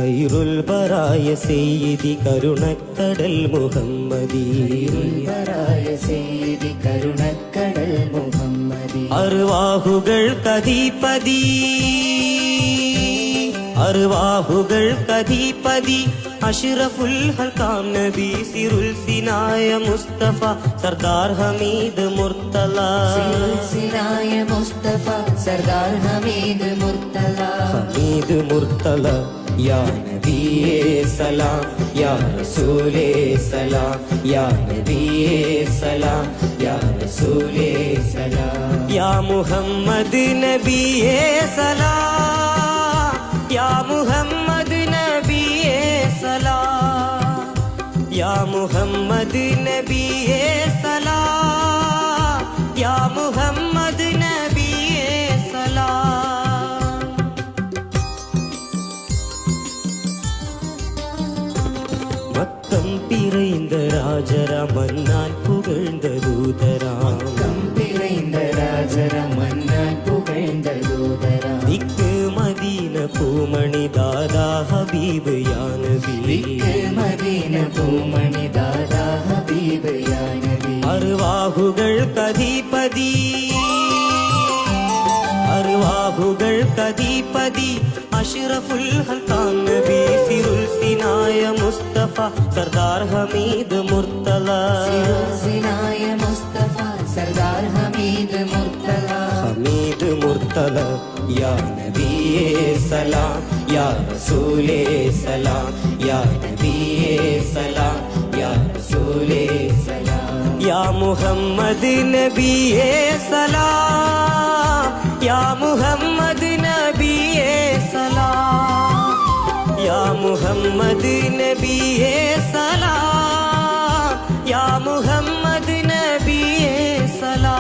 ഖൈറുൽ ബറായ സയ്യിദി കരുണക്കടൽ മുഹമ്മദി കരുണക്കടൽ മുഹമ്മദി അർവാഹുകൾ കദീപതി അഷ്റഫുൽ ഹൽക്കാം നബി സിറുൽ സിനായ മുസ്തഫ സർദാർ ഹമീദ് മുർത്തല സിനായ മുസ്തഫ സർദാർ ഹമീദ് മുർത്തല യാ നബിയേ സലാം യാ റസൂലേ സലാം യാ നബിയേ സലാം യാ റസൂലേ സലാം യാ മുഹമ്മദ് നബിയേ സലാം യാ മുഹമ്മദ് നബിയേ സലാം യാ മുഹമ്മദ് നബിയേ സലാം യാ മുഹമ്മദ് നബിയേ സലാം മക്കം പിറൈந்த ராஜரா மன்னான் புகழ்ந்த தூதரா திக்கு மதீன பூமணி தாதா ஹபீபு யா நபி அருவாகுகள் கதிபதி அஷ்ரஃபுல் ஹல்காம் நபி சிருல் சினாய முஸ்தப சர்தார் ஹமீது முர்த்தலா முர்த்தலா யா நபியே சலாம் யா ரசூலே சலாம் யா நபியே சலாம் யா ரசூலே சலாம் யா முஹம்மது நபியே சலாம் யா முஹம்மது நபியே சலாம் யா முஹம்மது நபியே சலாம் யா முஹம்மது நபியே சலாம்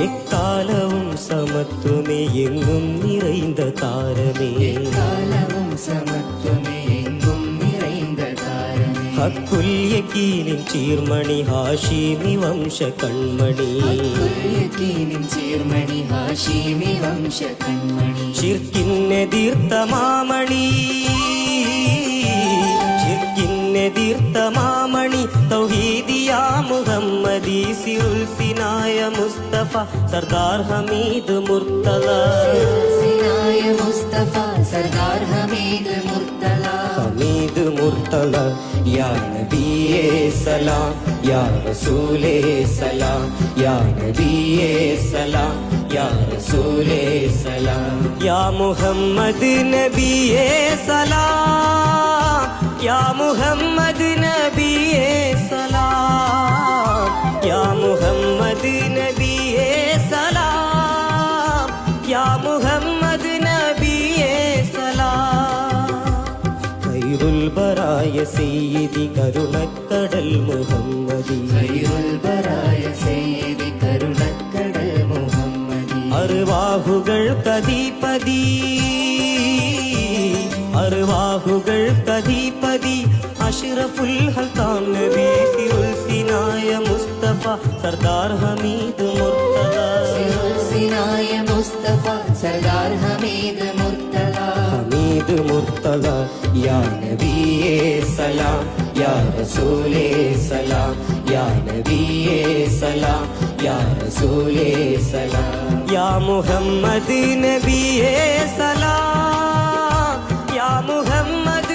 எக்காலவும் சமத்துவமே எங்கும் நிறைந்த தாரமே ஹக்குல் யகீனின் சீர்மணி ஹாஷிமி வம்ச கண்மணி ஷிர்கின்னெதிர்த்த மாமணி தௌஹீதியா முஹம்மதி சிருல் சினாய முஸ்தப சர்தார் ஹமீது முர்த்தலா ஹமீது முர்த்தலா யா நபியே சலாம் யா ரசூலே சலாம் யா நபியே சலாம் யா ரசூலே சலாம் யா முஹம்மது நபியே சலாம் யா முஹம்மது நபியே சலாம் யா முஹம்மது நபியே சலாம் யா முஹம்மது நபியே சலாம் ഖൈറുൽ ബറായ സയ്യിദി കരുണക്കടൽ മുഹമ്മദി അർവാഹുകൾ കദീപതി അഷ്റഫുൽ ഹൽകാം നബി സിറുൽ സിനായ മുസ്തഫ സർദാർ ഹമീദ് മുർത്തല യാ നബിയേ സലാം യാ റസൂലേ സലാം യാ നബിയേ സലാം യാ റസൂലേ സലാം യാ മുഹമ്മദ് നബിയേ സലാം യാ മുഹമ്മദ്